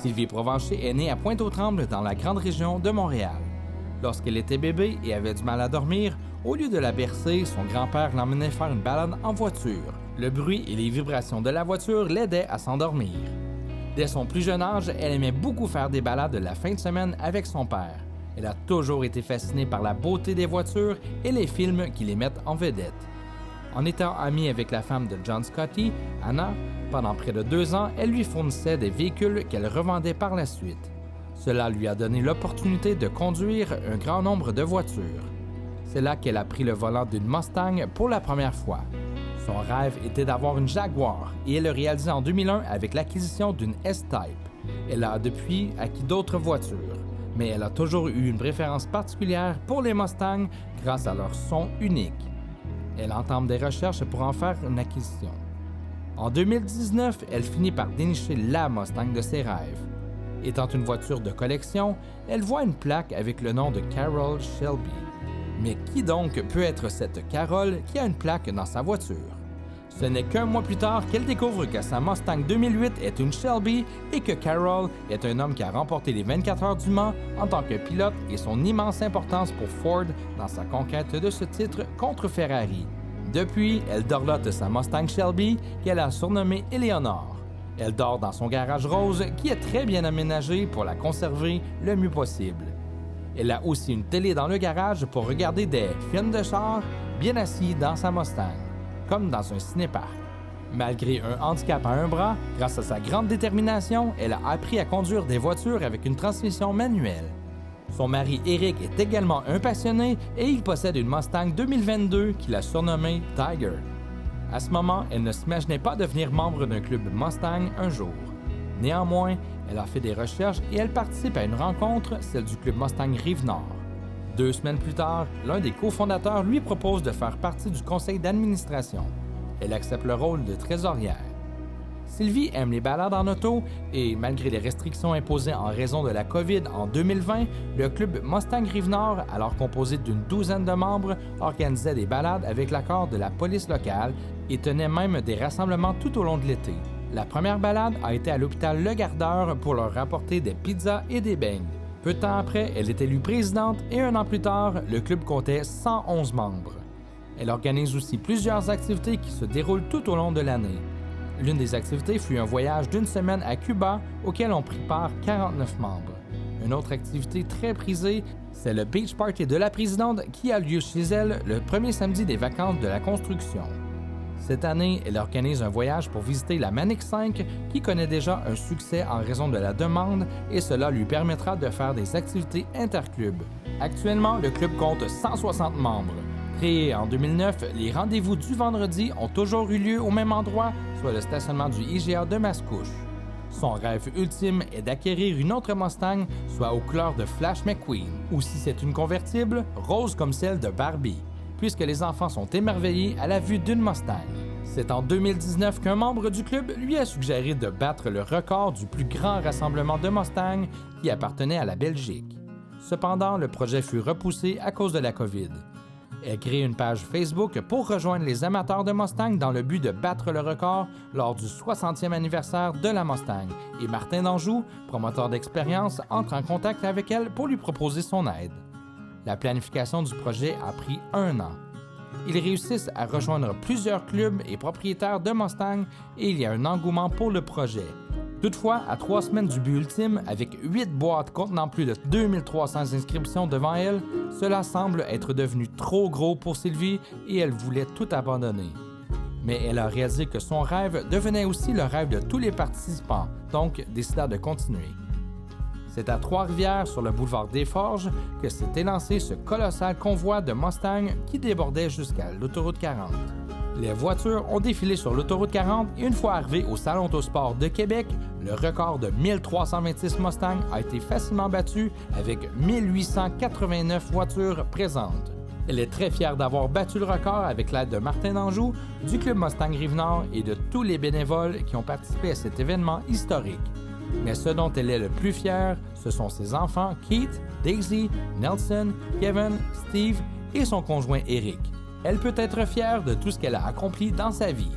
Sylvie Provencher est née à Pointe-aux-Trembles dans la grande région de Montréal. Lorsqu'elle était bébé et avait du mal à dormir, au lieu de la bercer, son grand-père l'emmenait faire une balade en voiture. Le bruit et les vibrations de la voiture l'aidaient à s'endormir. Dès son plus jeune âge, elle aimait beaucoup faire des balades la fin de semaine avec son père. Elle a toujours été fascinée par la beauté des voitures et les films qui les mettent en vedette. En étant amie avec la femme de John Scotty, Anna, pendant près de 2 ans, elle lui fournissait des véhicules qu'elle revendait par la suite. Cela lui a donné l'opportunité de conduire un grand nombre de voitures. C'est là qu'elle a pris le volant d'une Mustang pour la première fois. Son rêve était d'avoir une Jaguar et elle le réalisait en 2001 avec l'acquisition d'une S-Type. Elle a depuis acquis d'autres voitures, mais elle a toujours eu une préférence particulière pour les Mustangs grâce à leur son unique. Elle entame des recherches pour en faire une acquisition. En 2019, elle finit par dénicher la Mustang de ses rêves. Étant une voiture de collection, elle voit une plaque avec le nom de Carroll Shelby. Mais qui donc peut être cette Carroll qui a une plaque dans sa voiture? Ce n'est qu'un mois plus tard qu'elle découvre que sa Mustang 2008 est une Shelby et que Carroll est un homme qui a remporté les 24 heures du Mans en tant que pilote et son immense importance pour Ford dans sa conquête de ce titre contre Ferrari. Depuis, elle dorlote sa Mustang Shelby qu'elle a surnommée Eleanor. Elle dort dans son garage rose qui est très bien aménagé pour la conserver le mieux possible. Elle a aussi une télé dans le garage pour regarder des films de char bien assis dans sa Mustang, comme dans un cinéparc. Malgré un handicap à un bras, grâce à sa grande détermination, elle a appris à conduire des voitures avec une transmission manuelle. Son mari Eric est également un passionné et il possède une Mustang 2022 qu'il a surnommée Tiger. À ce moment, elle ne s'imaginait pas devenir membre d'un club Mustang un jour. Néanmoins, elle a fait des recherches et elle participe à une rencontre, celle du club Mustang Rive-Nord. 2 semaines plus tard, l'un des cofondateurs lui propose de faire partie du conseil d'administration. Elle accepte le rôle de trésorière. Sylvie aime les balades en auto et, malgré les restrictions imposées en raison de la COVID en 2020, le club Mustang Rive-Nord, alors composé d'une 12aine de membres, organisait des balades avec l'accord de la police locale et tenait même des rassemblements tout au long de l'été. La première balade a été à l'hôpital Le Gardeur pour leur rapporter des pizzas et des beignes. Peu de temps après, elle est élue présidente et 1 an plus tard, le club comptait 111 membres. Elle organise aussi plusieurs activités qui se déroulent tout au long de l'année. L'une des activités fut un voyage d'1 semaine à Cuba auquel ont pris part 49 membres. Une autre activité très prisée, c'est le Beach Party de la présidente qui a lieu chez elle le premier samedi des vacances de la construction. Cette année, elle organise un voyage pour visiter la Manic 5 qui connaît déjà un succès en raison de la demande et cela lui permettra de faire des activités interclubs. Actuellement, le club compte 160 membres. Créé en 2009, les rendez-vous du vendredi ont toujours eu lieu au même endroit, soit le stationnement du IGA de Mascouche. Son rêve ultime est d'acquérir une autre Mustang, soit aux couleurs de Flash McQueen, ou si c'est une convertible, rose comme celle de Barbie, puisque les enfants sont émerveillés à la vue d'une Mustang. C'est en 2019 qu'un membre du club lui a suggéré de battre le record du plus grand rassemblement de Mustang qui appartenait à la Belgique. Cependant, le projet fut repoussé à cause de la COVID. Elle crée une page Facebook pour rejoindre les amateurs de Mustang dans le but de battre le record lors du 60e anniversaire de la Mustang et Martin d'Anjou, promoteur d'expérience, entre en contact avec elle pour lui proposer son aide. La planification du projet a pris 1 an. Ils réussissent à rejoindre plusieurs clubs et propriétaires de Mustang et il y a un engouement pour le projet. Toutefois, à 3 semaines du but ultime, avec 8 boîtes contenant plus de 2300 inscriptions devant elle, cela semble être devenu trop gros pour Sylvie et elle voulait tout abandonner. Mais elle a réalisé que son rêve devenait aussi le rêve de tous les participants, donc décida de continuer. C'est à Trois-Rivières, sur le boulevard des Forges, que s'est élancé ce colossal convoi de Mustang qui débordait jusqu'à l'autoroute 40. Les voitures ont défilé sur l'autoroute 40 et une fois arrivées au Salon Autosport de Québec, le record de 1326 Mustangs a été facilement battu avec 1889 voitures présentes. Elle est très fière d'avoir battu le record avec l'aide de Martin d'Anjou, du Club Mustang Rive-Nord et de tous les bénévoles qui ont participé à cet événement historique. Mais ce dont elle est le plus fière, ce sont ses enfants Keith, Daisy, Nelson, Kevin, Steve et son conjoint Eric. Elle peut être fière de tout ce qu'elle a accompli dans sa vie.